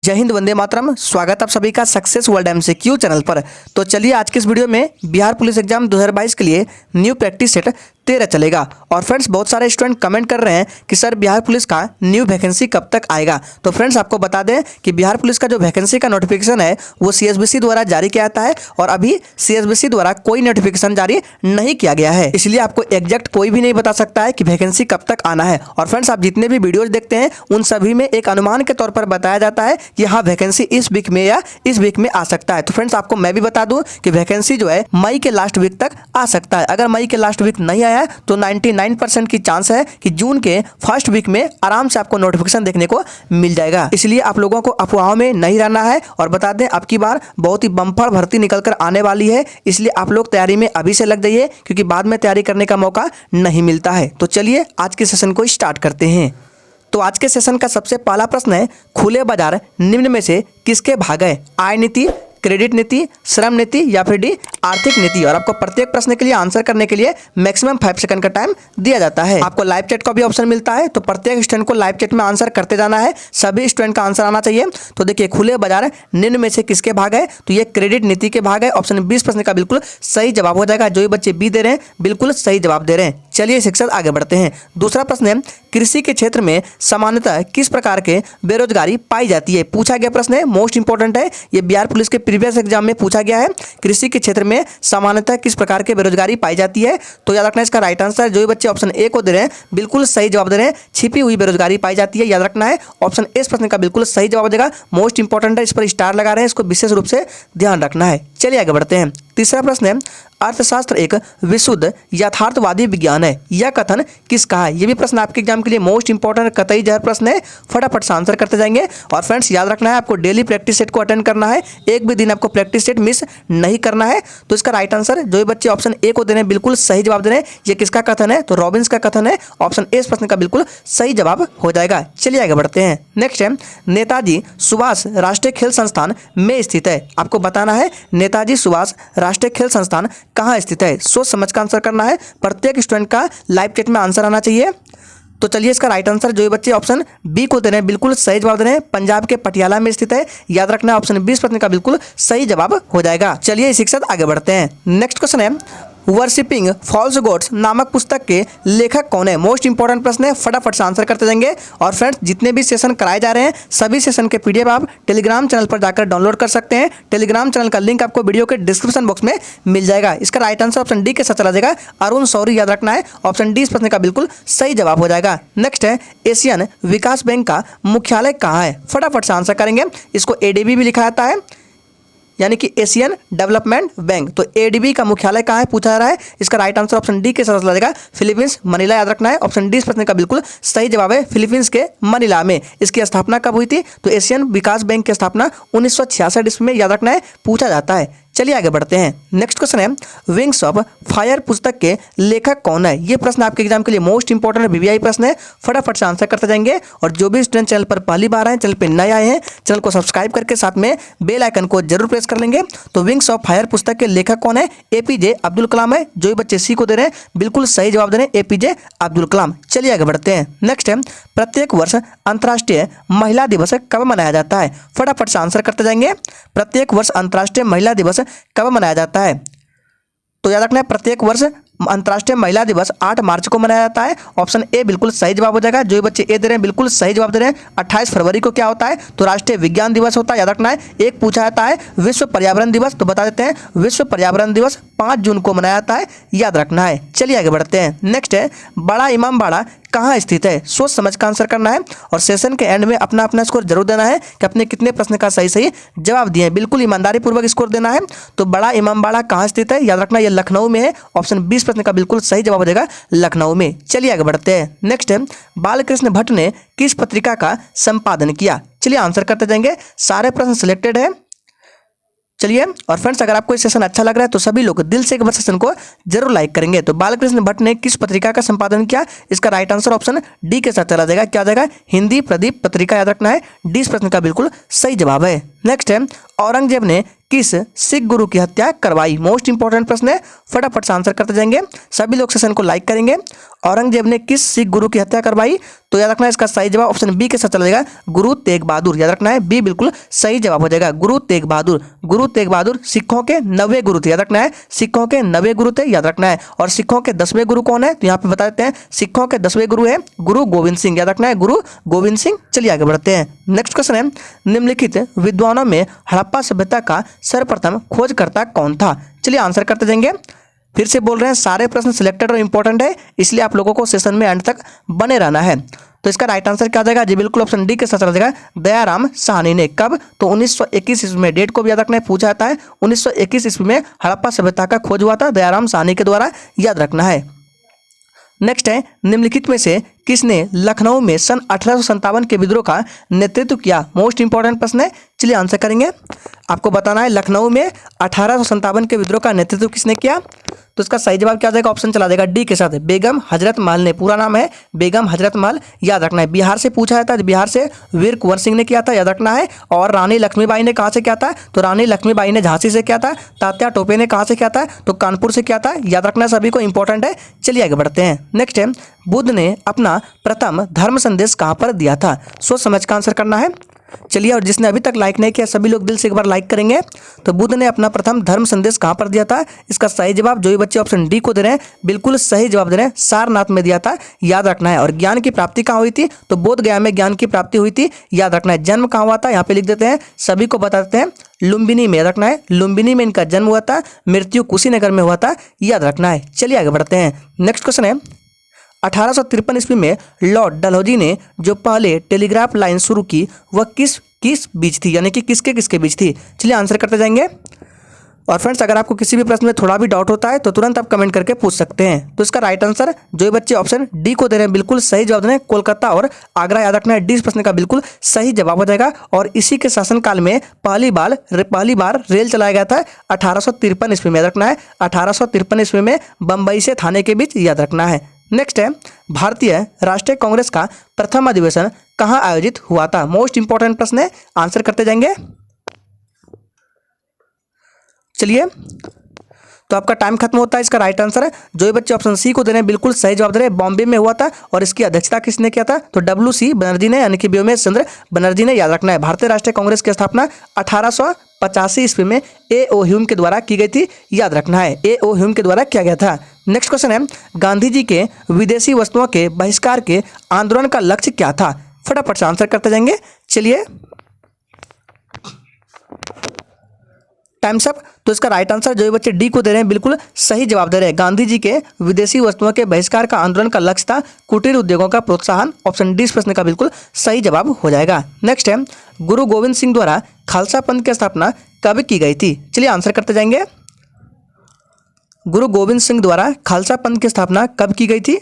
जय हिंद, वंदे मातरम। स्वागत आप सभी का सक्सेस वर्ल्ड एमसीक्यू चैनल पर। तो चलिए आज की इस वीडियो में बिहार पुलिस एग्जाम 2022 के लिए न्यू प्रैक्टिस सेट 13 चलेगा। और फ्रेंड्स बहुत सारे स्टूडेंट कमेंट कर रहे हैं कि सर बिहार पुलिस का न्यू वैकेंसी कब तक आएगा। तो फ्रेंड्स आपको बता दें कि बिहार पुलिस का जो वैकेंसी का नोटिफिकेशन है वो सीएसबीसी द्वारा जारी किया जाता है और अभी सीएसबीसी द्वारा कोई नोटिफिकेशन जारी नहीं किया गया है, इसलिए आपको एग्जैक्ट कोई भी नहीं बता सकता है कि वैकेंसी कब तक आना है। और फ्रेंड्स आप जितने भी वीडियोज देखते हैं उन सभी में एक अनुमान के तौर पर बताया जाता है कि हाँ वैकेंसी इस वीक में या इस वीक में आ सकता है। तो फ्रेंड्स आपको मैं भी बता दूं कि वैकेंसी जो है मई के लास्ट वीक तक आ सकता है। अगर मई के लास्ट वीक नहीं आया तो 99% की चांस है कि जून के फर्स्ट वीक में आराम से आपको नोटिफिकेशन देखने को मिल जाएगा। इसलिए आप लोगों को अफवाहों में नहीं रहना है। और बता दें अब की बार बहुत ही बम्पर भर्ती निकल कर आने वाली है, इसलिए आप लोग तैयारी में अभी से लग जाइए क्योंकि बाद में तैयारी करने का मौका नहीं मिलता है। तो चलिए आज के सेशन को स्टार्ट करते हैं। तो आज के सेशन का सबसे पहला प्रश्न है, खुले बाजार निम्न में से किसके भाग है? आय नीति, क्रेडिट नीति, श्रम नीति या फिर डी आर्थिक नीति। और आपको प्रत्येक प्रश्न के लिए आंसर करने के लिए मैक्सिमम 5 सेकंड का टाइम दिया जाता है। आपको लाइव चैट का भी ऑप्शन मिलता है, तो प्रत्येक स्टूडेंट को लाइव चैट में आंसर करते जाना है। सभी स्टूडेंट का आंसर आना चाहिए। तो देखिए खुले बाजार निम्न में से किसके भाग है, तो ये क्रेडिट नीति के भाग है। ऑप्शन 20 प्रश्न का बिल्कुल सही जवाब हो जाएगा। जो भी बच्चे बी दे रहे हैं बिल्कुल सही जवाब दे रहे हैं। चलिए शिक्षक आगे बढ़ते हैं। दूसरा प्रश्न है, कृषि के क्षेत्र में सामान्यतः किस प्रकार के बेरोजगारी पाई जाती है? पूछा गया प्रश्न है, मोस्ट इंपॉर्टेंट है। ये बिहार पुलिस के प्रीवियस एग्जाम में पूछा गया है। कृषि के क्षेत्र में सामान्यतः किस प्रकार के बेरोजगारी पाई जाती है? तो याद रखना है इसका राइट आंसर, जो भी बच्चे ऑप्शन ए को दे रहे हैं बिल्कुल सही जवाब दे रहे हैं, छिपी हुई बेरोजगारी पाई जाती है। याद रखना है ऑप्शन ए इस प्रश्न का बिल्कुल सही जवाब देगा। मोस्ट इंपॉर्टेंट है, इस पर स्टार लगा रहे हैं, इसको विशेष रूप से ध्यान रखना है। चलिए आगे बढ़ते हैं। तीसरा प्रश्न है, अर्थशास्त्र एक विशुद्ध यथार्थवादी विज्ञान है, यह कथन किसका है? यह भी प्रश्न आपके एग्जाम के लिए मोस्ट इंपॉर्टेंट कतई जहर प्रश्न है। फटाफट से आंसर करते जाएंगे। और फ्रेंड्स याद रखना है आपको डेली प्रैक्टिस सेट को अटेंड करना है, एक भी दिन आपको प्रैक्टिस सेट मिस नहीं करना है। तो इसका राइट आंसर, जो भी बच्चे ऑप्शन ए को दे रहे हैं बिल्कुल सही जवाब दे रहे हैं, ये किसका कथन है? तो रॉबिन्स का कथन है। ऑप्शन ए इस प्रश्न का बिल्कुल सही जवाब हो जाएगा। चलिए आगे बढ़ते हैं। नेक्स्ट है, नेताजी सुभाष राष्ट्रीय खेल संस्थान में स्थित है। आपको बताना है नेताजी सुभाष राष्ट्रीय खेल संस्थान कहाँ स्थित है। सोच समझ का आंसर करना है। प्रत्येक स्टूडेंट का लाइव चैट में आंसर आना चाहिए। तो चलिए इसका राइट आंसर, जो बच्चे ऑप्शन बी को दे रहे हैं बिल्कुल सही जवाब दे रहे हैं, पंजाब के पटियाला में स्थित है। याद रखना है ऑप्शन 20 प्रश्न का बिल्कुल सही जवाब हो जाएगा। चलिए शिक्षक आगे बढ़ते हैं। नेक्स्ट क्वेश्चन है, वर्शिपिंग फॉल्स गॉड्स नामक पुस्तक के लेखक कौन है? मोस्ट इंपॉर्टेंट प्रश्न है, फटाफट से आंसर करते जाएंगे। और फ्रेंड्स जितने भी सेशन कराए जा रहे हैं सभी सेशन के पीडीएफ आप टेलीग्राम चैनल पर जाकर डाउनलोड कर सकते हैं। टेलीग्राम चैनल का लिंक आपको वीडियो के डिस्क्रिप्शन बॉक्स में मिल जाएगा। इसका राइट आंसर ऑप्शन डी के साथ चला जाएगा, अरुण सौरी। याद रखना है ऑप्शन डी इस प्रश्न का बिल्कुल सही जवाब हो जाएगा। नेक्स्ट है, एशियन विकास बैंक का मुख्यालय कहाँ है? फटाफट से आंसर करेंगे। इसको एडीबी भी लिखा जाता है, यानी कि एशियन डेवलपमेंट बैंक। तो एडीबी का मुख्यालय कहाँ है पूछा जा रहा है। इसका राइट आंसर ऑप्शन डी के साथ लगेगा, फिलीपींस मनीला। याद रखना है ऑप्शन डी इस प्रश्न का बिल्कुल सही जवाब है, फिलीपींस के मनीला में। इसकी स्थापना कब हुई थी? तो एशियन विकास बैंक की स्थापना 1966 ईस्वी में, याद रखना है, पूछा जाता है। चलिए आगे बढ़ते हैं। नेक्स्ट क्वेश्चन है, विंग्स ऑफ फायर पुस्तक के लेखक कौन है? ये प्रश्न आपके एग्जाम के लिए मोस्ट इंपॉर्टेंट वीवीआई प्रश्न है। फटाफट से आंसर करते जाएंगे। और जो भी स्टूडेंट चैनल पर पहली बार आए, चैनल पर नए आए हैं, चैनल को सब्सक्राइब करके साथ में बेल आइकन को जरूर प्रेस कर लेंगे। तो विंग्स ऑफ फायर पुस्तक के लेखक कौन है? एपीजे अब्दुल कलाम है। जो भी बच्चे सी को दे रहे हैं बिल्कुल सही जवाब दे रहे हैं, एपीजे अब्दुल कलाम। चलिए आगे बढ़ते हैं। नेक्स्ट है, प्रत्येक वर्ष अंतर्राष्ट्रीय महिला दिवस कब मनाया जाता है? फटाफट से आंसर करते जाएंगे। प्रत्येक वर्ष अंतर्राष्ट्रीय महिला दिवस कब मनाया जाता है? तो याद रखना है प्रत्येक वर्ष अंतर्राष्ट्रीय महिला दिवस 8 मार्च को मनाया जाता है। ऑप्शन ए बिल्कुल सही जवाब हो जाएगा। जो भी बच्चे ए दे रहे हैं बिल्कुल सही जवाब दे रहे हैं। 28 फरवरी को क्या होता है? तो राष्ट्रीय विज्ञान दिवस होता है। याद रखना है। एक पूछा जाता है विश्व पर्यावरण दिवस, तो बता देते हैं विश्व पर्यावरण दिवस 5 जून को मनाया जाता है। याद रखना है। चलिए आगे बढ़ते हैं। नेक्स्ट है, बड़ा इमामबाड़ा कहाँ स्थित है? सोच समझ का आंसर करना है और सेशन के एंड में अपना अपना स्कोर जरूर देना है कि अपने कितने प्रश्न का सही सही जवाब दिए हैं। बिल्कुल ईमानदारी पूर्वक स्कोर देना है। तो बड़ा इमामबाड़ा कहाँ स्थित है? याद रखना ये लखनऊ में है। ऑप्शन 20 प्रश्न का बिल्कुल सही जवाब हो जाएगा, लखनऊ में। चलिए आगे बढ़ते हैं। नेक्स्ट है, बालकृष्ण भट्ट ने किस पत्रिका का संपादन किया? चलिए आंसर करते जाएंगे। सारे प्रश्न सिलेक्टेड है। चलिए, और फ्रेंड्स अगर आपको ये सेशन अच्छा लग रहा है तो सभी लोग दिल से एक बार सेशन को जरूर लाइक करेंगे। तो बालकृष्ण भट्ट ने किस पत्रिका का संपादन किया? इसका राइट आंसर ऑप्शन डी के साथ चला जाएगा, क्या आ जाएगा? हिंदी प्रदीप पत्रिका। याद रखना है डी इस प्रश्न का बिल्कुल सही जवाब है। नेक्स्ट है, औरंगजेब ने किस सिख गुरु की हत्या करवाई? मोस्ट इंपॉर्टेंट प्रश्न है, फटाफट से आंसर करते जाएंगे। सभी लोग सेशन को लाइक करेंगे। औरंगजेब ने किस सिख गुरु की हत्या करवाई? तो याद रखना है इसका सही जवाब ऑप्शन बी के साथ चला जाएगा, गुरु तेग बहादुर। याद रखना है बी बिल्कुल सही जवाब हो जाएगा, गुरु तेग बहादुर। गुरु तेग बहादुर सिखों के 9वें गुरु थे। याद रखना है सिखों के 9वें गुरु थे, याद रखना है। और सिखों के 10वें गुरु कौन है? तो यहाँ पे बता देते हैं, सिखों के 10वें गुरु है गुरु गोविंद सिंह। याद रखना है गुरु गोविंद सिंह। चलिए आगे बढ़ते हैं। नेक्स्ट क्वेश्चन है, निम्नलिखित विद्वानों में हड़प्पा सभ्यता का सर्वप्रथम खोजकर्ता कौन था? चलिए आंसर करते जाएंगे। फिर से बोल रहे हैं, सारे प्रश्न सिलेक्टेड और इंपॉर्टेंट है, इसलिए आप लोगों को सेशन में अंत तक बने रहना है। तो इसका राइट आंसर क्या आ जाएगा? जी बिल्कुल ऑप्शन डी के साथ चला जाएगा, दयाराम साहनी ने। कब? तो 1921 ईस्वी में। डेट को भी याद रखना है, पूछा जाता है। 1921 ईस्वी में हड़प्पा सभ्यता का खोज हुआ था दयाराम साहनी के द्वारा, याद रखना है। नेक्स्ट है, निम्नलिखित में से किसने लखनऊ में सन 1857 के विद्रोह का नेतृत्व किया? मोस्ट इंपॉर्टेंट प्रश्न है, चलिए आंसर करेंगे। आपको बताना है लखनऊ में 1857 के विद्रोह का नेतृत्व किसने किया? तो इसका सही जवाब क्या आ जाएगा? ऑप्शन चला जाएगा डी के साथ, बेगम हजरत महल ने। पूरा नाम है बेगम हजरत महल, याद रखना है। बिहार से पूछा जाता है, बिहार से वीर कुंवर सिंह ने किया था, याद रखना है। और रानी लक्ष्मीबाई ने कहाँ से किया था? तो रानी लक्ष्मीबाई ने झांसी से किया था। तात्या टोपे ने कहाँ से किया था? तो कानपुर से किया था, याद रखना सभी को, इंपॉर्टेंट है। चलिए आगे बढ़ते हैं। नेक्स्ट है, बुद्ध ने अपना प्रथम धर्म संदेश कहाँ पर दिया था? सोच समझ का आंसर करना है। चलिए, और जिसने अभी तक लाइक नहीं किया सभी लोग दिल से एक बार लाइक करेंगे। तो बुद्ध ने अपना प्रथम धर्म संदेश कहाँ पर दिया था? इसका सही जवाब जो भी बच्चे ऑप्शन डी को दे रहे हैं बिल्कुल सही जवाब दे रहे हैं, सारनाथ में दिया था, याद रखना है। और ज्ञान की प्राप्ति कहाँ हुई थी? तो बोध गया में ज्ञान की प्राप्ति हुई थी, याद रखना है। जन्म कहाँ हुआ था? यहाँ पे लिख देते हैं, सभी को बता देते हैं, लुम्बिनी में। याद रखना है लुम्बिनी में इनका जन्म हुआ था, मृत्यु कुशीनगर में हुआ था, याद रखना है। चलिए आगे बढ़ते हैं। नेक्स्ट क्वेश्चन है, 1853 ईस्वी में लॉर्ड डलहौजी ने जो पहले टेलीग्राफ लाइन शुरू की वह किस बीच थी? यानी कि किसके किसके बीच थी? चलिए आंसर करते जाएंगे। और फ्रेंड्स, अगर आपको किसी भी प्रश्न में थोड़ा भी डाउट होता है तो तुरंत आप कमेंट करके पूछ सकते हैं। तो इसका राइट आंसर जो बच्चे ऑप्शन डी को दे रहे हैं बिल्कुल सही जवाब दे रहे हैं, कोलकाता और आगरा। याद रखना है डी इस प्रश्न का बिल्कुल सही जवाब हो जाएगा। और इसी के शासनकाल में पहली बार रेल चलाया गया था 1853 ईस्वी में। याद रखना है 1853 ईस्वी में बम्बई से थाने के बीच, याद रखना है। नेक्स्ट है, भारतीय राष्ट्रीय कांग्रेस का प्रथम अधिवेशन कहाँ आयोजित हुआ था? मोस्ट इंपॉर्टेंट प्रश्न है, आंसर करते जाएंगे। चलिए, तो आपका टाइम खत्म होता है। इसका राइट आंसर है जो भी बच्चे ऑप्शन सी को दे रहे हैं बिल्कुल सही जवाब दे रहे हैं, बॉम्बे में हुआ था। और इसकी अध्यक्षता किसने किया था? तो WC बनर्जी ने, यानी कि व्योमेश चंद्र बनर्जी ने, याद रखना है। भारतीय राष्ट्रीय कांग्रेस की स्थापना 1885 ईस्वी में A.O. ह्यूम के द्वारा की गई थी, याद रखना है। A.O. ह्यूम के द्वारा किया गया था। नेक्स्ट क्वेश्चन है, गांधी जी के विदेशी वस्तुओं के बहिष्कार के आंदोलन का लक्ष्य क्या था? फटाफट से आंसर करते जाएंगे। चलिए, टाइम्स अप। तो इसका राइट आंसर जो बच्चे डी को दे रहे हैं बिल्कुल सही जवाब दे रहे हैं। गांधी जी के विदेशी वस्तुओं के बहिष्कार का आंदोलन का लक्ष्य था कुटीर उद्योगों का प्रोत्साहन। ऑप्शन डी इस प्रश्न का बिल्कुल सही जवाब हो जाएगा। नेक्स्ट है, गुरु गोविंद सिंह द्वारा खालसा पंथ की स्थापना कब की गई थी? चलिए आंसर करते जाएंगे। गुरु गोविंद सिंह द्वारा खालसा पंथ की स्थापना कब की गई थी?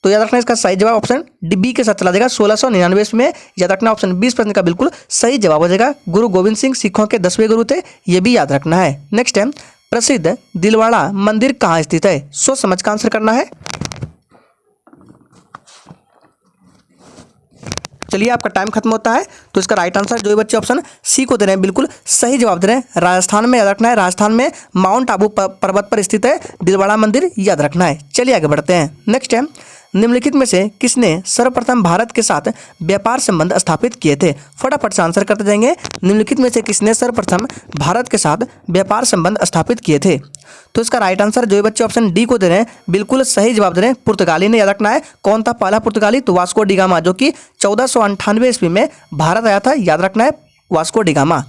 तो याद रखना इसका सही जवाब ऑप्शन बी के साथ चला जाएगा, 1699 में। याद रखना ऑप्शन 20 प्रश्न का बिल्कुल सही जवाब हो जाएगा। गुरु गोविंद सिंह सिखों के 10वें गुरु थे, ये भी याद रखना है। नेक्स्ट है, प्रसिद्ध दिलवाड़ा मंदिर कहाँ स्थित है? सोच समझ का आंसर करना है। चलिए, आपका टाइम खत्म होता है। तो इसका राइट आंसर जो बच्चे ऑप्शन सी को दे रहे हैं बिल्कुल सही जवाब दे रहे हैं, राजस्थान में। याद रखना है राजस्थान में माउंट आबू पर्वत पर स्थित है दिलवाड़ा मंदिर, याद रखना है। चलिए आगे बढ़ते हैं। नेक्स्ट है, निम्नलिखित में से किसने सर्वप्रथम भारत के साथ व्यापार संबंध स्थापित किए थे? फटाफट से आंसर करते जाएंगे। निम्नलिखित में से किसने सर्वप्रथम भारत के साथ व्यापार संबंध स्थापित किए थे? तो इसका राइट आंसर जो बच्चे ऑप्शन डी को दे रहे हैं बिल्कुल सही जवाब दे रहे हैं, पुर्तगाली ने। याद रखना है कौन था पहला पुर्तगाली? तो वास्को डी गामा, जो कि 1498 ईस्वी में भारत आया था, याद रखना है वास्को डी गामा।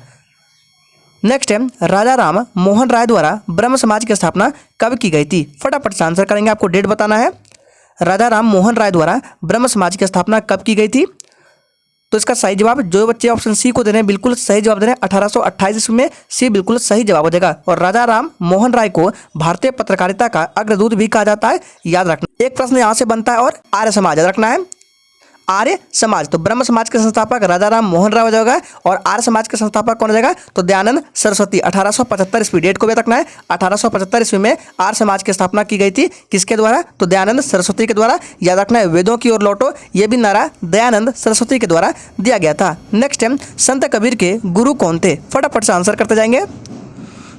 नेक्स्ट है, राजा राम मोहन राय द्वारा ब्रह्म समाज की स्थापना कब की गई थी? फटाफट से आंसर करेंगे, आपको डेट बताना है। राजा राम मोहन राय द्वारा ब्रह्म समाज की स्थापना कब की गई थी? तो इसका सही जवाब जो बच्चे ऑप्शन सी को दे रहे हैं बिल्कुल सही जवाब दे रहे हैं, 1828 ईस्वी में। सी बिल्कुल सही जवाब हो जाएगा। और राजा राम मोहन राय को भारतीय पत्रकारिता का अग्रदूत भी कहा जाता है, याद रखना। एक प्रश्न यहाँ से बनता है, और आर्य समाज, याद रखना है आर्य समाज, तो ब्रह्म समाज के संस्थापक राजा राम मोहन राय हो जाएगा। और आर्य समाज के संस्थापक कौन हो जाएगा, तो दयानंद सरस्वती। 1875 ईस्वी, डेट को भी रखना है। 1875 ईस्वी में आर्य समाज की स्थापना की गई थी, किसके द्वारा, तो दयानंद सरस्वती के द्वारा। याद रखना है, वेदों की ओर लौटो, ये भी नारा दयानंद सरस्वती के द्वारा दिया गया था। नेक्स्ट है, संत कबीर के गुरु कौन थे, फटाफट से आंसर करते जाएंगे।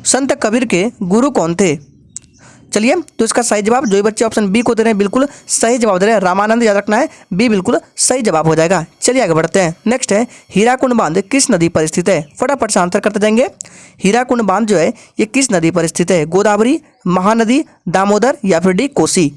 संत कबीर के गुरु कौन थे, चलिए तो इसका सही जवाब जो बच्चे ऑप्शन बी को दे रहे हैं बिल्कुल सही जवाब दे रहे हैं, रामानंद। याद रखना है, बी बिल्कुल सही जवाब हो जाएगा। चलिए आगे बढ़ते हैं। नेक्स्ट है, हीराकुंड बांध किस नदी पर स्थित है, फटाफट से आंसर करते जाएंगे। हीराकुंड बांध जो है ये किस नदी पर स्थित है, गोदावरी, महानदी, दामोदर या फिर डी कोसी।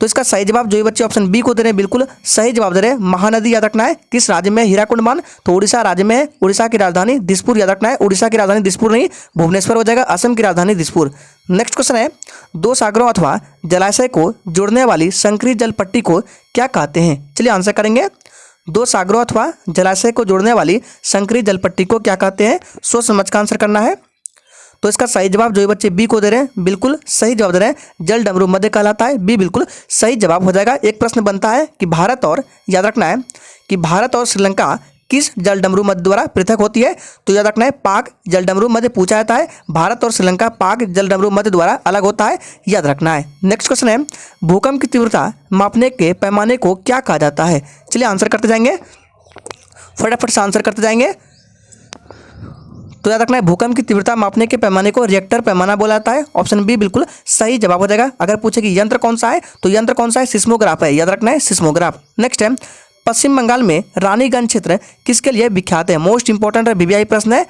तो इसका सही जवाब जो बच्चे ऑप्शन बी को दे रहे हैं बिल्कुल सही जवाब दे रहे हैं, महानदी। याद रखना है, किस राज्य में है हीराकुंड बांध, तो उड़ीसा राज्य में है। उड़ीसा की राजधानी दिसपुर। याद रखना है, उड़ीसा की राजधानी दिसपुर नहीं भुवनेश्वर हो जाएगा, असम की राजधानी दिसपुर। नेक्स्ट क्वेश्चन है, दो सागरों अथवा जलाशय को जोड़ने वाली संकरी जल पट्टी को क्या कहते हैं, चलिए आंसर करेंगे। दो सागरों अथवा जलाशय को जोड़ने वाली संकरी जल पट्टी को क्या कहते हैं, सोच समझ का आंसर करना है। तो इसका सही जवाब जो बच्चे बी को दे रहे हैं बिल्कुल सही जवाब दे रहे हैं, जल डमरू मध्य कहलाता है, बी बिल्कुल सही जवाब हो जाएगा। एक प्रश्न बनता है कि भारत और, याद रखना है कि भारत और श्रीलंका किस जल डमरू मध्य द्वारा पृथक होती है, तो याद रखना है पाक जल डमरू मध्य पूछा जाता है। भारत और श्रीलंका पाक जल डमरू मध्य द्वारा अलग होता है, याद रखना है। नेक्स्ट क्वेश्चन है, भूकंप की तीव्रता मापने के पैमाने को क्या कहा जाता है, चलिए आंसर करते जाएंगे, फटाफट से आंसर करते जाएंगे। तो याद रखना है, भूकंप की तीव्रता मापने के पैमाने को रिएक्टर पैमाना बोला जाता है, ऑप्शन बी बिल्कुल सही जवाब हो जाएगा। अगर पूछे कि यंत्र कौन सा है, तो यंत्र कौन सा है, सिस्मोग्राफ है। याद रखना है, सिस्मोग्राफ। नेक्स्ट है, पश्चिम बंगाल में रानीगंज क्षेत्र किसके लिए विख्यात है, मोस्ट इंपॉर्टेंट वीवीआई प्रश्न है,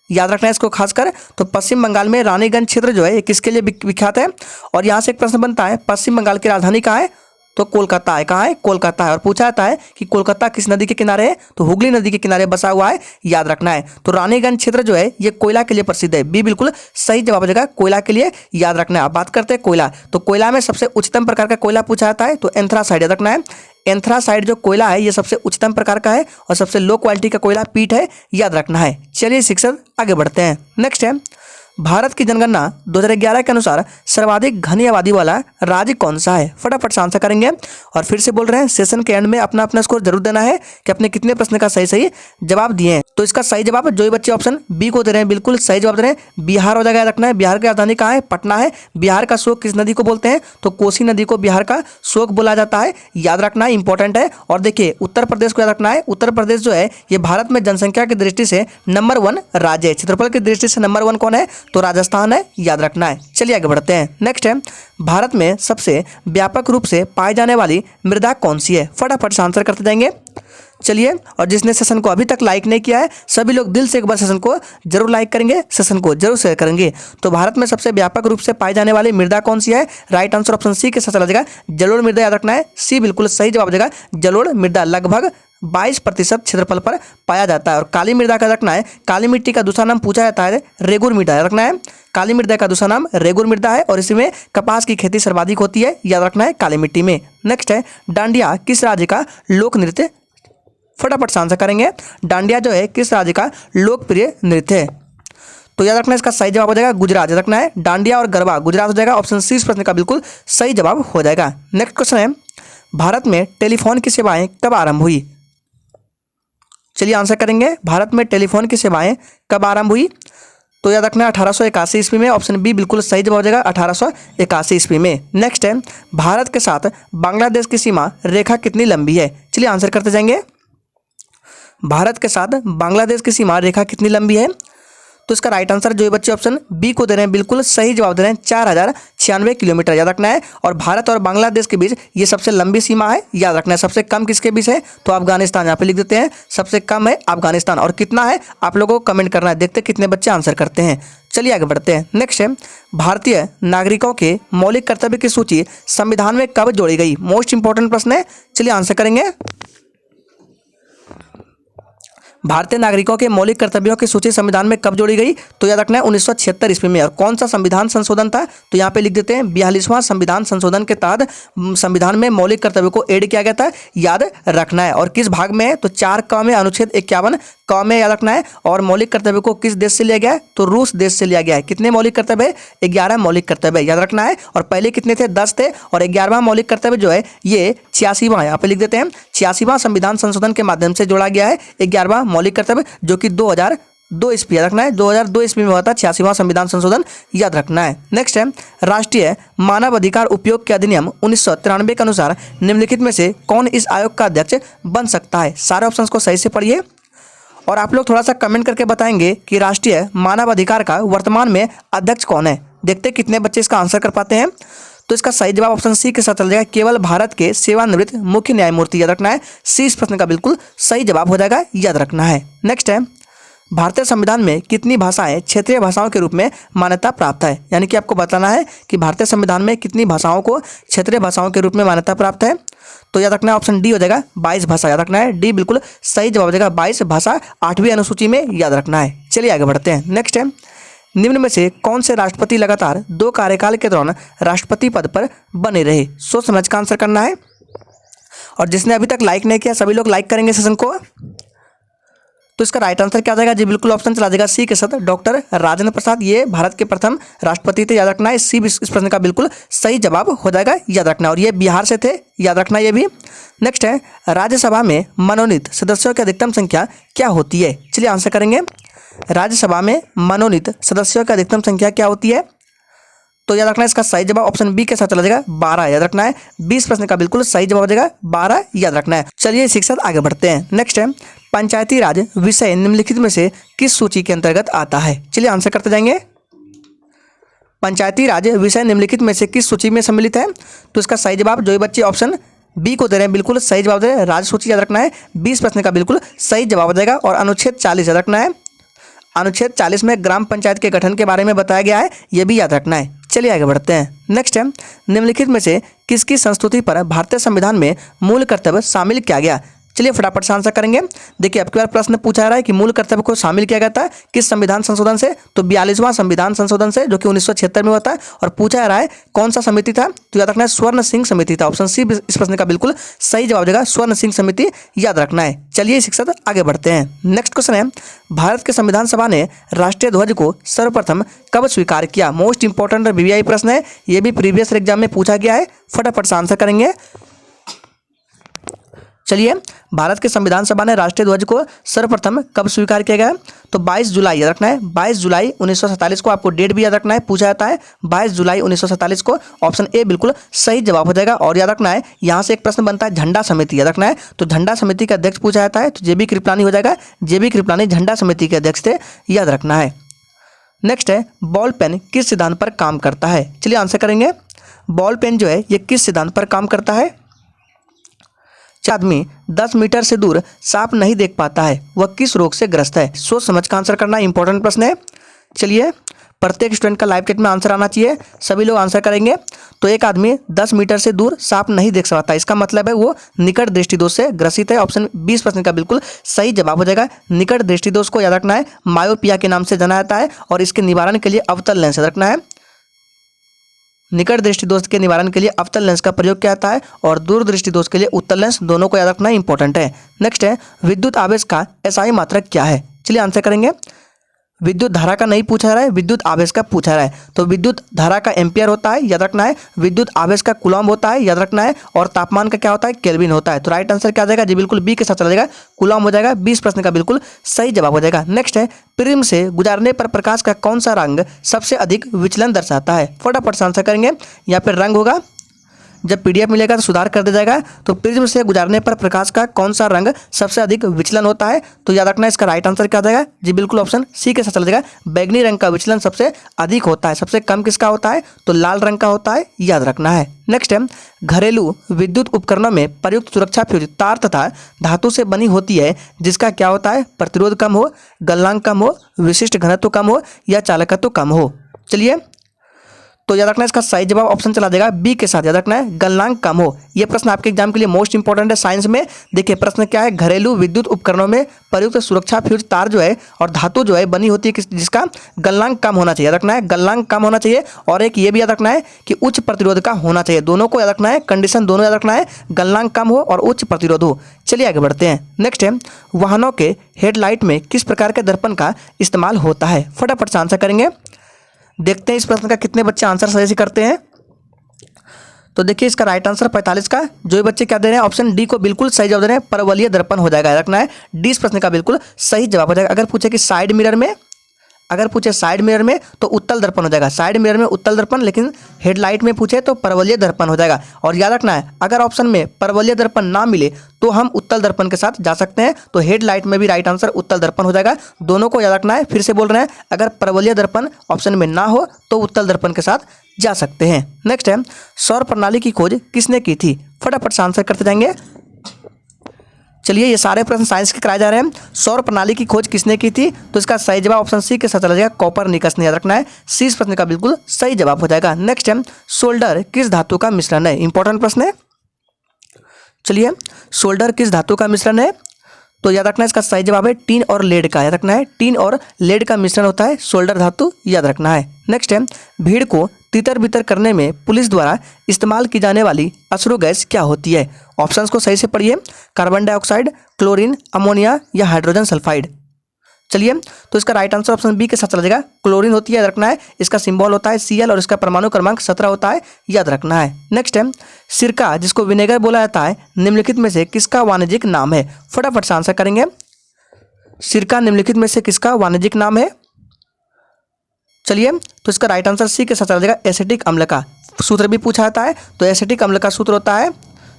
याद रखना है इसको खासकर। तो पश्चिम बंगाल में रानीगंज क्षेत्र जो है ये किसके लिए विख्यात है, और यहाँ से एक प्रश्न बनता है, पश्चिम बंगाल की राजधानी कहाँ है, तो कोलकाता है। कहाँ है, कोलकाता है। और पूछा जाता है कि कोलकाता किस नदी के किनारे है, तो हुगली नदी के किनारे बसा हुआ है, याद रखना है। तो रानीगंज क्षेत्र जो है ये कोयला के लिए प्रसिद्ध है, बी बिल्कुल सही जवाब हो जाएगा, कोयला के लिए, याद रखना है। अब बात करते हैं कोयला, तो कोयला में सबसे उच्चतम प्रकार का कोयला पूछा जाता है, तो एंथ्रासाइड। याद रखना है, एंथ्रासाइड जो कोयला है ये सबसे उच्चतम प्रकार का है और सबसे लो क्वालिटी का कोयला पीट है, याद रखना है। चलिए शिक्षक आगे बढ़ते हैं। नेक्स्ट है, भारत की जनगणना 2011 के अनुसार सर्वाधिक घनी आबादी वाला राज्य कौन सा है, फटाफट से आंसर करेंगे। और फिर से बोल रहे हैं, सेशन के एंड में अपना अपना स्कोर जरूर देना है कि अपने कितने प्रश्न का सही सही जवाब दिए हैं। तो इसका सही जवाब जो बच्चे ऑप्शन बी को दे रहे हैं बिल्कुल सही जवाब दे रहे हैं, बिहार हो जाएगा। रखना है, बिहार की राजधानी कहाँ है, पटना है। बिहार का शोक किस नदी को बोलते हैं, तो कोसी नदी को बिहार का शोक बोला जाता है, याद रखना है, इंपॉर्टेंट है। और देखिए उत्तर प्रदेश को याद रखना है, उत्तर प्रदेश जो है ये भारत में जनसंख्या की दृष्टि से नंबर 1 राज्य है, क्षेत्रफल की दृष्टि से नंबर 1 कौन है, तो राजस्थान है, याद रखना है। चलिए आगे बढ़ते हैं। नेक्स्ट है, भारत में सबसे व्यापक रूप से पाई जाने वाली मृदा कौन सी है, फटाफट से आंसर करते जाएंगे। चलिए, और जिसने सेशन को अभी तक लाइक नहीं किया है सभी लोग दिल से एक बार सेशन को जरूर लाइक करेंगे, सेशन को जरूर शेयर करेंगे। तो भारत में सबसे व्यापक रूप से पाई जाने वाली मृदा कौन सी है, राइट आंसर ऑप्शन सी के साथ चला जाएगा, जलोढ़ मृदा। याद रखना है, सी बिल्कुल सही जवाब देगा, जलोढ़ मृदा लगभग 22% क्षेत्रफल पर पाया जाता है। और काली मृदा का रखना है, काली मिट्टी का दूसरा नाम पूछा जाता है रेगुर मृदा। याद रखना है, काली मृदा का दूसरा नाम रेगुर मृदा है और इसमें कपास की खेती सर्वाधिक होती है, याद रखना है, काली मिट्टी में। नेक्स्ट है, डांडिया किस राज्य का लोक नृत्य, फटाफट से आंसर करेंगे। डांडिया जो है किस राज्य का लोकप्रिय नृत्य है, तो याद रखना है इसका सही जवाब हो जाएगा गुजरात। याद रखना है, डांडिया और गरबा गुजरात हो जाएगा, ऑप्शन सी इस प्रश्न का बिल्कुल सही जवाब हो जाएगा। नेक्स्ट क्वेश्चन है, भारत में टेलीफोन की सेवाएं कब आरंभ हुई, चलिए आंसर करेंगे। भारत में टेलीफोन की सेवाएं कब आरंभ हुई, तो याद रखना है 1881 ईस्वी में, ऑप्शन बी बिल्कुल सही जवाब हो जाएगा, 1881 ईस्वी में। नेक्स्ट है, भारत के साथ बांग्लादेश की सीमा रेखा कितनी लंबी है, चलिए आंसर करते जाएंगे। भारत के साथ बांग्लादेश की सीमा रेखा कितनी लंबी है, तो इसका राइट आंसर जो बच्चे ऑप्शन बी को दे रहे हैं बिल्कुल सही जवाब दे रहे हैं, 4096 किलोमीटर। याद रखना है, और भारत और बांग्लादेश के बीच ये सबसे लंबी सीमा है, याद रखना है। सबसे कम किसके बीच है, तो अफगानिस्तान, यहाँ पे लिख देते हैं सबसे कम है अफगानिस्तान। और कितना है आप लोगों को कमेंट करना है, देखते हैं कितने बच्चे आंसर करते हैं। चलिए आगे बढ़ते हैं। नेक्स्ट है, भारतीय नागरिकों के मौलिक कर्तव्य की सूची संविधान में कब जोड़ी गई, मोस्ट इंपॉर्टेंट प्रश्न है, चलिए आंसर करेंगे। भारतीय नागरिकों के मौलिक कर्तव्यों की सूची संविधान में कब जोड़ी गई, तो याद रखना है 1976 ईस्वी में। और कौन सा संविधान संशोधन था, तो यहाँ पे लिख देते हैं 42वां संविधान संशोधन के तहत संविधान में मौलिक कर्तव्यों को ऐड किया गया था, याद रखना है। और किस भाग में है, तो 4 क में अनुच्छेद 51 क कौमे याद रखना है। और मौलिक कर्तव्य को किस देश से लिया गया है, तो रूस देश से लिया गया है। कितने मौलिक कर्तव्य, 11 मौलिक कर्तव्य याद रखना है। और पहले कितने थे, 10 थे। और 11वां मौलिक कर्तव्य जो है ये 86वां, यहाँ पे लिख देते हैं 86वां संविधान संशोधन के माध्यम से जोड़ा गया है 11वां मौलिक कर्तव्य, जो कि 2002 ईस्वी याद रखना है, 2002 ईस्वी में हुआ था 86वां संविधान संशोधन याद रखना है। नेक्स्ट है राष्ट्रीय मानव अधिकार उपयोग के अधिनियम 1993 के अनुसार निम्नलिखित में से कौन इस आयोग का अध्यक्ष बन सकता है। सारे ऑप्शंस को सही से पढ़िए और आप लोग थोड़ा सा कमेंट करके बताएंगे कि राष्ट्रीय मानव अधिकार का वर्तमान में अध्यक्ष कौन है। देखते हैं कितने बच्चे इसका आंसर कर पाते हैं। तो इसका सही जवाब ऑप्शन सी के साथ चल जाएगा, केवल भारत के सेवानिवृत्त मुख्य न्यायमूर्ति याद रखना है। सी इस प्रश्न का बिल्कुल सही जवाब हो जाएगा, याद रखना है। नेक्स्ट है भारतीय संविधान में कितनी भाषाएं क्षेत्रीय भाषाओं के रूप में मान्यता प्राप्त है। यानी कि आपको बताना है कि भारतीय संविधान में कितनी भाषाओं को क्षेत्रीय भाषाओं के रूप में मान्यता प्राप्त है। तो याद रखना है ऑप्शन डी हो जाएगा, 22 भाषा याद रखना है। डी बिल्कुल सही जवाब हो जाएगा, 22 भाषा 8वीं अनुसूची में याद रखना है। चलिए आगे बढ़ते हैं। नेक्स्ट है निम्न में से कौन से राष्ट्रपति लगातार 2 कार्यकाल के दौरान राष्ट्रपति पद पर बने रहे। सोच समझ का आंसर करना है। और जिसने अभी तक लाइक नहीं किया सभी लोग लाइक करेंगे सेशन को। तो इसका राइट आंसर क्या आ जाएगा, जी बिल्कुल ऑप्शन चला जाएगा सी के साथ, डॉक्टर राजेंद्र प्रसाद। ये भारत के प्रथम राष्ट्रपति थे, याद रखना है। सी इस प्रश्न का बिल्कुल सही जवाब हो जाएगा, याद रखना। और ये बिहार से थे, याद रखना ये भी। नेक्स्ट है राज्यसभा में मनोनीत सदस्यों की अधिकतम संख्या क्या होती है। चलिए आंसर करेंगे। राज्यसभा में मनोनीत सदस्यों की अधिकतम संख्या क्या होती है। तो याद रखना है इसका सही जवाब ऑप्शन बी के साथ चला जाएगा, 12 याद रखना है। 20 प्रश्न का बिल्कुल सही जवाब हो जाएगा, 12 याद रखना है। चलिए इसी के साथ आगे बढ़ते हैं। नेक्स्ट है पंचायती राज विषय निम्नलिखित में से किस सूची के अंतर्गत आता है। चलिए आंसर करते जाएंगे। पंचायती राज विषय निम्नलिखित में से किस सूची में सम्मिलित है। तो इसका सही जवाब जो बच्चे ऑप्शन बी को दे रहे हैं बिल्कुल सही जवाब दे रहे हैं, राज्य सूची याद रखना है। 20 प्रश्न का बिल्कुल सही जवाब हो जाएगा। और अनुच्छेद 40 याद रखना है। अनुच्छेद 40 में ग्राम पंचायत के गठन के बारे में बताया गया है, यह भी याद रखना है। चलिए आगे बढ़ते हैं। नेक्स्ट है निम्नलिखित में से किसकी संस्तुति पर भारतीय संविधान में मूल कर्तव्य शामिल किया गया। चलिए फटाफट से आंसर करेंगे। देखिए आपके बार प्रश्न पूछा जा रहा है कि मूल कर्तव्य को शामिल किया गया था किस संविधान संशोधन से, तो 42वां संविधान संशोधन से, जो कि 1976 में हुआ था। और पूछा जा रहा है कौन सा समिति था, तो याद रखना है स्वर्ण सिंह समिति था। ऑप्शन सी इस प्रश्न का बिल्कुल सही जवाब देगा, स्वर्ण सिंह समिति याद रखना है। चलिए इसी के साथ आगे बढ़ते हैं। नेक्स्ट क्वेश्चन है भारत के संविधान सभा ने राष्ट्रीय ध्वज को सर्वप्रथम कब स्वीकार किया। मोस्ट इंपॉर्टेंट वीवीआई प्रश्न है, ये भी प्रीवियस एग्जाम में पूछा गया है। फटाफट से आंसर करेंगे। चलिए भारत के संविधान सभा ने राष्ट्रीय ध्वज को सर्वप्रथम कब स्वीकार किया गया, तो 22 जुलाई याद रखना है। 22 जुलाई 1947 को, आपको डेट भी याद रखना है, पूछा जाता है 22 जुलाई 1947 को। ऑप्शन ए बिल्कुल सही जवाब हो जाएगा। और याद रखना है यहाँ से एक प्रश्न बनता है झंडा समिति याद रखना है, तो झंडा समिति का अध्यक्ष पूछा जाता है, तो जेबी कृपलानी हो जाएगा। जेबी कृपलानी झंडा समिति के अध्यक्ष थे, याद रखना है। नेक्स्ट है बॉल पेन किस सिद्धांत पर काम करता है। चलिए आंसर करेंगे। बॉल पेन जो है ये किस सिद्धांत पर काम करता है। आदमी 10 मीटर से दूर सांप नहीं देख पाता है, वह किस रोग से ग्रस्त है। सोच समझ का आंसर करना इंपॉर्टेंट प्रश्न है। चलिए प्रत्येक स्टूडेंट का लाइव चैट में आंसर आना चाहिए, सभी लोग आंसर करेंगे। तो एक आदमी 10 मीटर से दूर सांप नहीं देख सकता, इसका मतलब है वो निकट दृष्टि दोष से ग्रसित है। ऑप्शन 20 प्रश्न का बिल्कुल सही जवाब हो जाएगा। निकट दृष्टि दोष को याद रखना है मायोपिया के नाम से जाना जाता है, और इसके निवारण के लिए अवतल लेंस याद रखना है। निकट दृष्टि दोष के निवारण के लिए अवतल लेंस का प्रयोग किया जाता है, और दूर दृष्टि दोष के लिए उत्तल लेंस, दोनों को याद रखना इंपॉर्टेंट है। नेक्स्ट है विद्युत आवेश का एसआई मात्रक क्या है। चलिए आंसर करेंगे। विद्युत धारा का नहीं पूछा रहा है, विद्युत आवेश का पूछा रहा है। तो विद्युत धारा का एम्पियर होता है, याद रखना है। विद्युत आवेश का कूलॉम्ब होता है, याद रखना है। और तापमान का क्या होता है, केल्विन होता है। तो राइट आंसर क्या आ जाएगा, जी बिल्कुल बी के साथ चला जाएगा, कूलॉम्ब हो जाएगा। 20 प्रश्न का बिल्कुल सही जवाब हो जाएगा। नेक्स्ट है प्रिज्म से गुजारने पर प्रकाश का कौन सा रंग सबसे अधिक विचलन दर्शाता है। फटाफट से आंसर करेंगे। यहाँ पर रंग होगा, जब पीडीएफ मिलेगा तो सुधार कर दिया जाएगा। तो प्रिज्म से गुजारने पर प्रकाश का कौन सा रंग सबसे अधिक विचलन होता है, तो याद रखना है इसका राइट आंसर क्या आ जाएगा, जी बिल्कुल ऑप्शन सी के साथ चला जाएगा। बैगनी रंग का विचलन सबसे अधिक होता है, सबसे कम किसका होता है, तो लाल रंग का होता है, याद रखना है। नेक्स्ट है घरेलू विद्युत उपकरणों में प्रयुक्त सुरक्षा फ्यूज तार तथा धातु से बनी होती है, जिसका क्या होता है, प्रतिरोध कम हो, गलनांक कम हो, विशिष्ट घनत्व कम हो, या चालकत्व कम हो। चलिए तो याद रखना है इसका सही जवाब ऑप्शन चला जाएगा बी के साथ। याद रखना है गलनांक कम हो। यह प्रश्न आपके एग्जाम के लिए मोस्ट इंपॉर्टेंट है साइंस में। देखिए प्रश्न क्या है, घरेलू विद्युत उपकरणों में प्रयुक्त सुरक्षा फ्यूज तार जो है और धातु जो है बनी होती है जिसका गलनांक कम होना चाहिए। याद रखना है गलनांक कम होना चाहिए, और एक ये भी याद रखना है कि उच्च प्रतिरोध का होना चाहिए। दोनों को याद रखना है, कंडीशन दोनों याद रखना है, गलनांक कम हो और उच्च प्रतिरोध हो। चलिए आगे बढ़ते हैं। नेक्स्ट है, वाहनों के हेडलाइट में किस प्रकार के दर्पण का इस्तेमाल होता है? फटाफट से आंसर करेंगे। देखते हैं इस प्रश्न का कितने बच्चे आंसर सही से करते हैं। तो देखिए इसका राइट आंसर 45 का जो ये बच्चे क्या दे रहे हैं, ऑप्शन डी को बिल्कुल सही जवाब दे रहे हैं, परवलयीय दर्पण हो जाएगा। रखना है डी इस प्रश्न का बिल्कुल सही जवाब हो जाएगा। अगर पूछे कि साइड मिरर में, अगर पूछे साइड मिरर में तो उत्तल दर्पण हो जाएगा, साइड मिरर में उत्तल दर्पण, लेकिन हेडलाइट में पूछे तो परवलयीय दर्पण हो जाएगा। और याद रखना है अगर ऑप्शन में परवलयीय दर्पण ना मिले तो हम उत्तल दर्पण के साथ जा सकते हैं, तो हेडलाइट में भी राइट आंसर उत्तल दर्पण हो जाएगा। दोनों को याद रखना है, फिर से बोल रहे हैं, अगर परवलयीय दर्पण ऑप्शन में ना हो तो उत्तल दर्पण के साथ जा सकते हैं। नेक्स्ट है, सौर प्रणाली की खोज किसने की थी? फटाफट से आंसर करते जाएंगे। चलिए ये सारे प्रश्न साइंस के कराए जा रहे हैं। सौर प्रणाली की खोज किसने की थी? तो इसका सही जवाब ऑप्शन सी के साथ चला जाएगा, कोपरनिकस ने। याद रखना है सी इस प्रश्न का बिल्कुल सही जवाब हो जाएगा। नेक्स्ट है, सोल्डर किस धातु का मिश्रण है? इंपॉर्टेंट प्रश्न है। चलिए सोल्डर किस धातु का मिश्रण है? तो याद रखना है इसका सही जवाब है टीन और लेड का। याद रखना है टीन और लेड का मिश्रण होता है सोल्डर धातु, याद रखना है। नेक्स्ट है, भीड़ को तितर बितर करने में पुलिस द्वारा इस्तेमाल की जाने वाली अश्रु गैस क्या होती है? ऑप्शंस को सही से पढ़िए, कार्बन डाइऑक्साइड, क्लोरीन, अमोनिया या हाइड्रोजन सल्फाइड। चलिए तो इसका राइट आंसर ऑप्शन बी के साथ चला जाएगा, क्लोरीन होती है। याद रखना है इसका सिंबल होता है Cl और इसका परमाणु क्रमांक 17 होता है, याद रखना है। नेक्स्ट है, सिरका जिसको विनेगर बोला जाता है निम्नलिखित में से किसका वाणिज्यिक नाम है? फटाफट से आंसर करेंगे। सिरका निम्नलिखित में से किसका वाणिज्यिक नाम है? चलिए तो इसका राइट आंसर सी के साथ चला जाएगा, एसिटिक अम्ल का। सूत्र भी पूछा जाता है, तो एसिटिक अम्ल का सूत्र होता है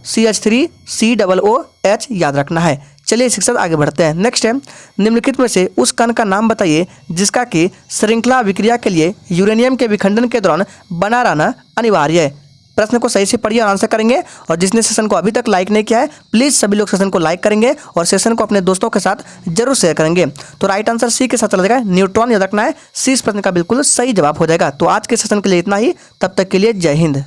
CH3COOH, याद रखना है। चलिए इसके साथ आगे बढ़ते हैं। नेक्स्ट है, निम्नलिखित में से उस कण का नाम बताइए जिसका कि श्रृंखला विक्रिया के लिए यूरेनियम के विखंडन के दौरान बना रहना अनिवार्य है। प्रश्न को सही से पढ़िए और आंसर करेंगे। और जिसने सेशन को अभी तक लाइक नहीं किया है प्लीज़ सभी लोग सेशन को लाइक करेंगे और सेशन को अपने दोस्तों के साथ जरूर शेयर करेंगे। तो राइट आंसर सी के साथ चला जाएगा, न्यूट्रॉन। याद रखना है सी इस प्रश्न का बिल्कुल सही जवाब हो जाएगा। तो आज के सेशन के लिए इतना ही, तब तक के लिए जय हिंद।